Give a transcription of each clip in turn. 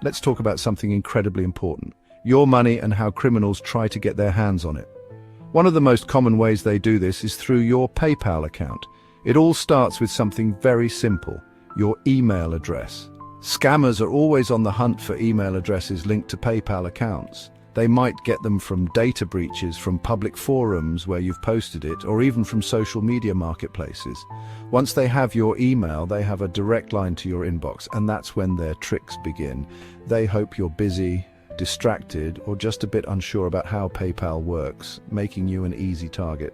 let's talk about something incredibly important: your money and how criminals try to get their hands on it. One of the most common ways they do this is through your PayPal account. It all starts with something very simple: your email address. Scammers are always on the hunt for email addresses linked to PayPal accounts. They might get them from data breaches, from public forums where you've posted it, or even from social media marketplaces. Once they have your email, they have a direct line to your inbox, and that's when their tricks begin. They hope you're busy, distracted, or just a bit unsure about how PayPal works, making you an easy target.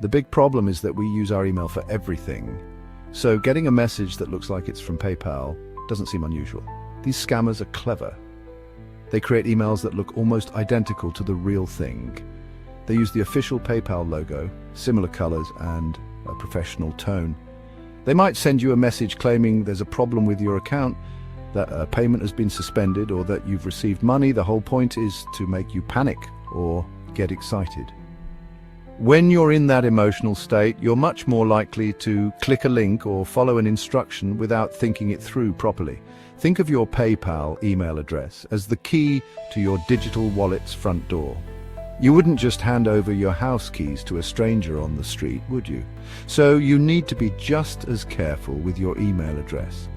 The big problem is that we use our email for everything. So getting a message that looks like it's from PayPal doesn't seem unusual. These scammers are clever. They create emails that look almost identical to the real thing. They use the official PayPal logo, similar colors, and a professional tone. They might send you a message claiming there's a problem with your account, that a payment has been suspended, or that you've received money. The whole point is to make you panic or get excited. When you're in that emotional state, you're much more likely to click a link or follow an instruction without thinking it through properly. Think of your PayPal email address as the key to your digital wallet's front door. You wouldn't just hand over your house keys to a stranger on the street, would you? So you need to be just as careful with your email address.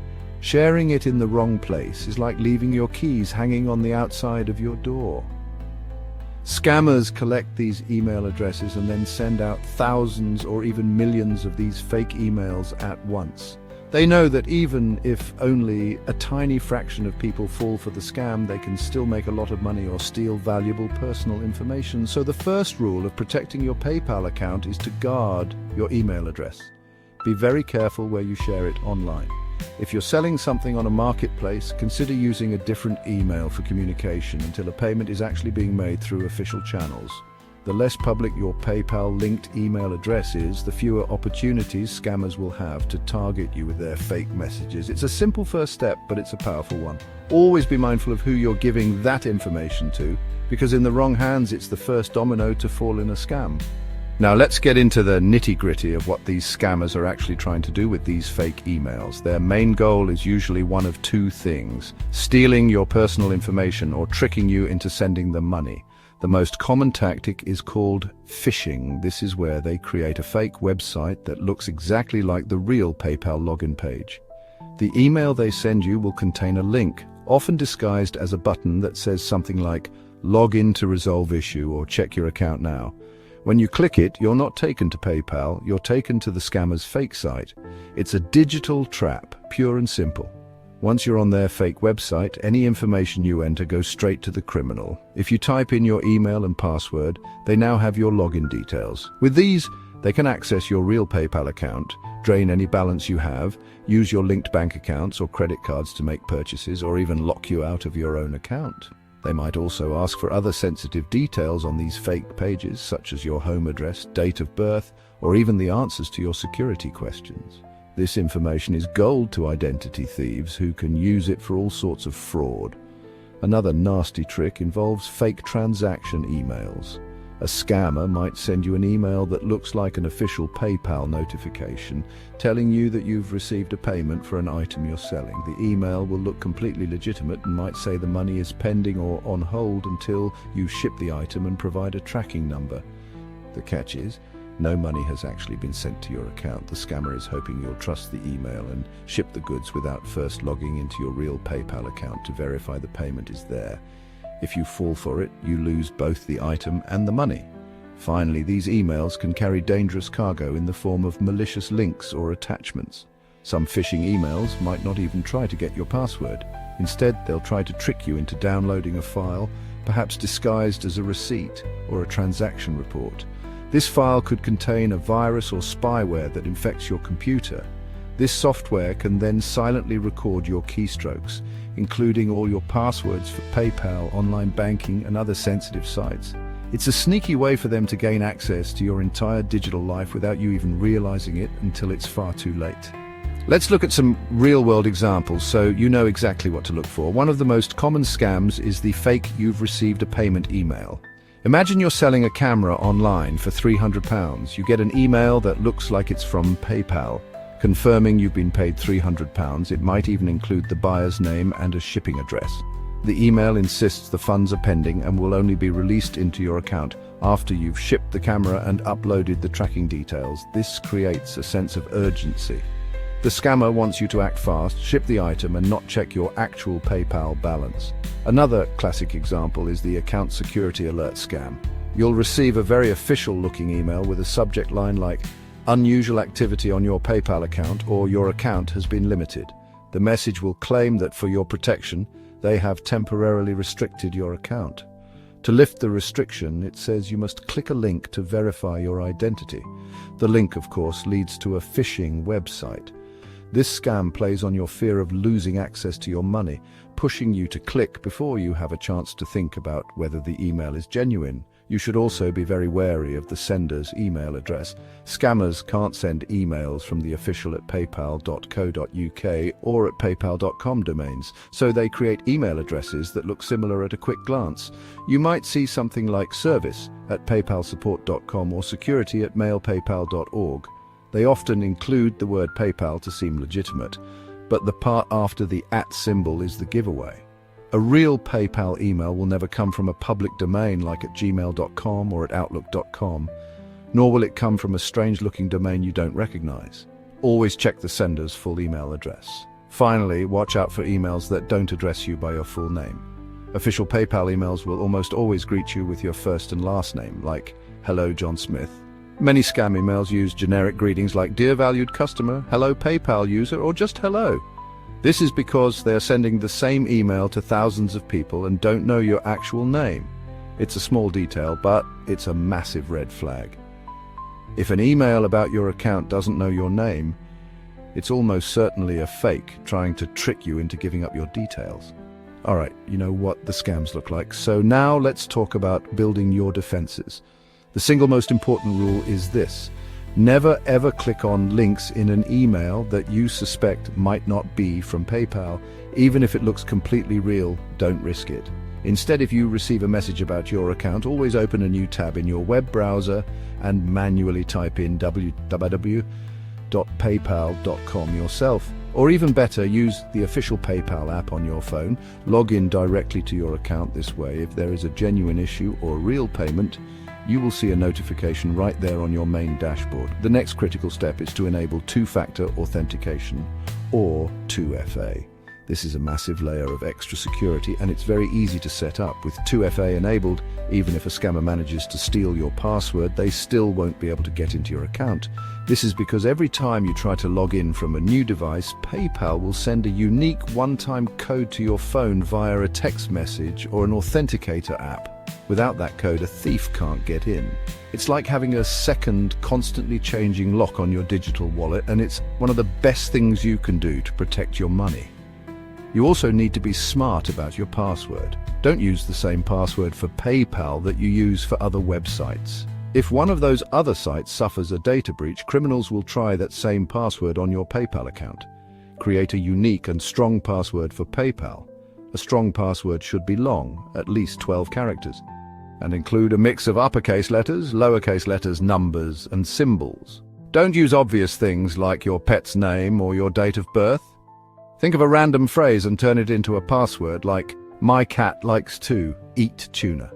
Sharing it in the wrong place is like leaving your keys hanging on the outside of your door. Scammers collect these email addresses and then send out thousands or even millions of these fake emails at once. They know that even if only a tiny fraction of people fall for the scam, they can still make a lot of money or steal valuable personal information. So the first rule of protecting your PayPal account is to guard your email address. Be very careful where you share it online. If you're selling something on a marketplace, consider using a different email for communication until a payment is actually being made through official channels. The less public your PayPal-linked email address is, the fewer opportunities scammers will have to target you with their fake messages. It's a simple first step, but it's a powerful one. Always be mindful of who you're giving that information to, because in the wrong hands, it's the first domino to fall in a scam. Now let's get into the nitty-gritty of what these scammers are actually trying to do with these fake emails. Their main goal is usually one of two things: stealing your personal information or tricking you into sending them money. The most common tactic is called phishing. This is where they create a fake website that looks exactly like the real PayPal login page. The email they send you will contain a link, often disguised as a button that says something like "Log in to resolve issue" or "Check your account now." When you click it, you're not taken to PayPal, you're taken to the scammer's fake site. It's a digital trap, pure and simple. Once you're on their fake website, any information you enter goes straight to the criminal. If you type in your email and password, they now have your login details. With these, they can access your real PayPal account, drain any balance you have, use your linked bank accounts or credit cards to make purchases, or even lock you out of your own account. They might also ask for other sensitive details on these fake pages, such as your home address, date of birth, or even the answers to your security questions. This information is gold to identity thieves who can use it for all sorts of fraud. Another nasty trick involves fake transaction emails. A scammer might send you an email that looks like an official PayPal notification, telling you that you've received a payment for an item you're selling. The email will look completely legitimate and might say the money is pending or on hold until you ship the item and provide a tracking number. The catch is, no money has actually been sent to your account. The scammer is hoping you'll trust the email and ship the goods without first logging into your real PayPal account to verify the payment is there. If you fall for it, you lose both the item and the money. Finally, these emails can carry dangerous cargo in the form of malicious links or attachments. Some phishing emails might not even try to get your password. Instead, they'll try to trick you into downloading a file, perhaps disguised as a receipt or a transaction report. This file could contain a virus or spyware that infects your computer. This software can then silently record your keystrokes, including all your passwords for PayPal, online banking, and other sensitive sites. It's a sneaky way for them to gain access to your entire digital life without you even realizing it until it's far too late. Let's look at some real-world examples so you know exactly what to look for. One of the most common scams is the fake "you've received a payment" email. Imagine you're selling a camera online for £300. You get an email that looks like it's from PayPal, confirming you've been paid £300. It might even include the buyer's name and a shipping address. The email insists the funds are pending and will only be released into your account after you've shipped the camera and uploaded the tracking details. This creates a sense of urgency. The scammer wants you to act fast, ship the item, and not check your actual PayPal balance. Another classic example is the account security alert scam. You'll receive a very official-looking email with a subject line like, "Unusual activity on your PayPal account," or "Your account has been limited." The message will claim that for your protection, they have temporarily restricted your account. To lift the restriction, it says you must click a link to verify your identity. The link, of course, leads to a phishing website. This scam plays on your fear of losing access to your money, pushing you to click before you have a chance to think about whether the email is genuine. You should also be very wary of the sender's email address. Scammers can't send emails from the official at paypal.co.uk or at paypal.com domains, so they create email addresses that look similar at a quick glance. You might see something like service@paypalsupport.com or security@mailpaypal.org. They often include the word PayPal to seem legitimate, but the part after the @ symbol is the giveaway. A real PayPal email will never come from a public domain like at gmail.com or at outlook.com, nor will it come from a strange-looking domain you don't recognize. Always check the sender's full email address. Finally, watch out for emails that don't address you by your full name. Official PayPal emails will almost always greet you with your first and last name, like "Hello, John Smith." Many scam emails use generic greetings like "Dear valued customer," "Hello PayPal user," or just "Hello." This is because they are sending the same email to thousands of people and don't know your actual name. It's a small detail, but it's a massive red flag. If an email about your account doesn't know your name, it's almost certainly a fake trying to trick you into giving up your details. Alright, you know what the scams look like, so now let's talk about building your defenses. The single most important rule is this: never ever click on links in an email that you suspect might not be from PayPal. Even if it looks completely real, don't risk it. Instead, if you receive a message about your account, always open a new tab in your web browser and manually type in www.paypal.com yourself. Or even better, use the official PayPal app on your phone. Log in directly to your account this way. If there is a genuine issue or real payment, you will see a notification right there on your main dashboard. The next critical step is to enable two-factor authentication, or 2FA. This is a massive layer of extra security, and it's very easy to set up. With 2FA enabled, even if a scammer manages to steal your password, they still won't be able to get into your account. This is because every time you try to log in from a new device, PayPal will send a unique one-time code to your phone via a text message or an authenticator app. Without that code, a thief can't get in. It's like having a second, constantly changing lock on your digital wallet, and it's one of the best things you can do to protect your money. You also need to be smart about your password. Don't use the same password for PayPal that you use for other websites. If one of those other sites suffers a data breach, criminals will try that same password on your PayPal account. Create a unique and strong password for PayPal. A strong password should be long, at least 12 characters, and include a mix of uppercase letters, lowercase letters, numbers, and symbols. Don't use obvious things like your pet's name or your date of birth. Think of a random phrase and turn it into a password like, "My cat likes to eat tuna."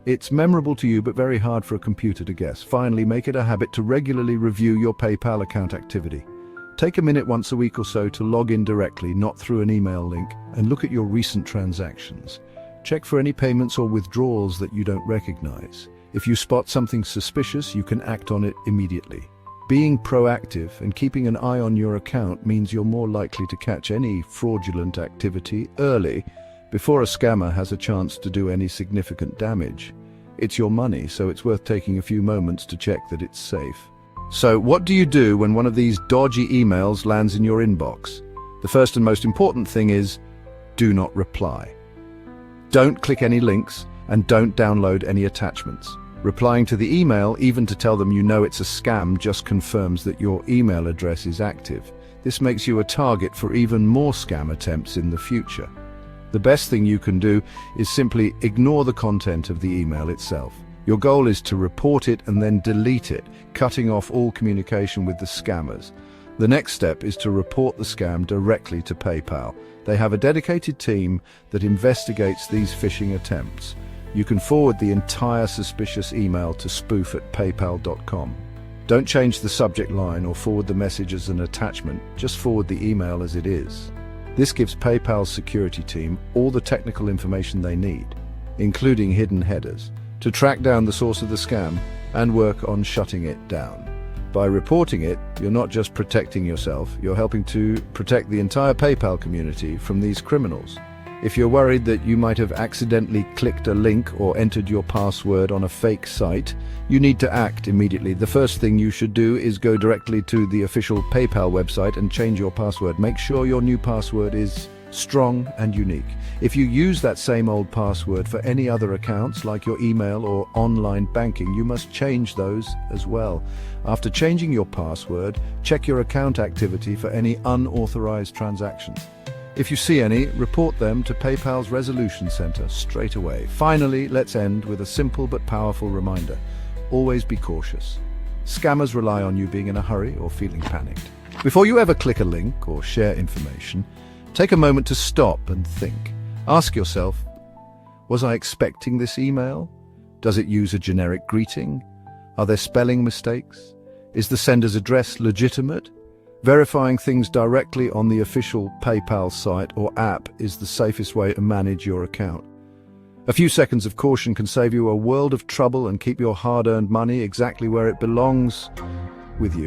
It's memorable to you but very hard for a computer to guess. Finally, make it a habit to regularly review your PayPal account activity. Take a minute once a week or so to log in directly, not through an email link, and look at your recent transactions. Check for any payments or withdrawals that you don't recognize. If you spot something suspicious, you can act on it immediately. Being proactive and keeping an eye on your account means you're more likely to catch any fraudulent activity early, before a scammer has a chance to do any significant damage. It's your money, so it's worth taking a few moments to check that it's safe. So, what do you do when one of these dodgy emails lands in your inbox? The first and most important thing is, do not reply. Don't click any links, and don't download any attachments. Replying to the email, even to tell them you know it's a scam, just confirms that your email address is active. This makes you a target for even more scam attempts in the future. The best thing you can do is simply ignore the content of the email itself. Your goal is to report it and then delete it, cutting off all communication with the scammers. The next step is to report the scam directly to PayPal. They have a dedicated team that investigates these phishing attempts. You can forward the entire suspicious email to spoof@paypal.com. Don't change the subject line or forward the message as an attachment, just forward the email as it is. This gives PayPal's security team all the technical information they need, including hidden headers, to track down the source of the scam and work on shutting it down. By reporting it, you're not just protecting yourself, you're helping to protect the entire PayPal community from these criminals. If you're worried that you might have accidentally clicked a link or entered your password on a fake site, you need to act immediately. The first thing you should do is go directly to the official PayPal website and change your password. Make sure your new password is strong and unique. If you use that same old password for any other accounts like your email or online banking, you must change those as well. After changing your password, check your account activity for any unauthorized transactions. If you see any, report them to PayPal's Resolution Center straight away. Finally, let's end with a simple but powerful reminder. Always be cautious. Scammers rely on you being in a hurry or feeling panicked. Before you ever click a link or share information, take a moment to stop and think. Ask yourself, was I expecting this email? Does it use a generic greeting? Are there spelling mistakes? Is the sender's address legitimate? Verifying things directly on the official PayPal site or app is the safest way to manage your account. A few seconds of caution can save you a world of trouble and keep your hard-earned money exactly where it belongs, with you.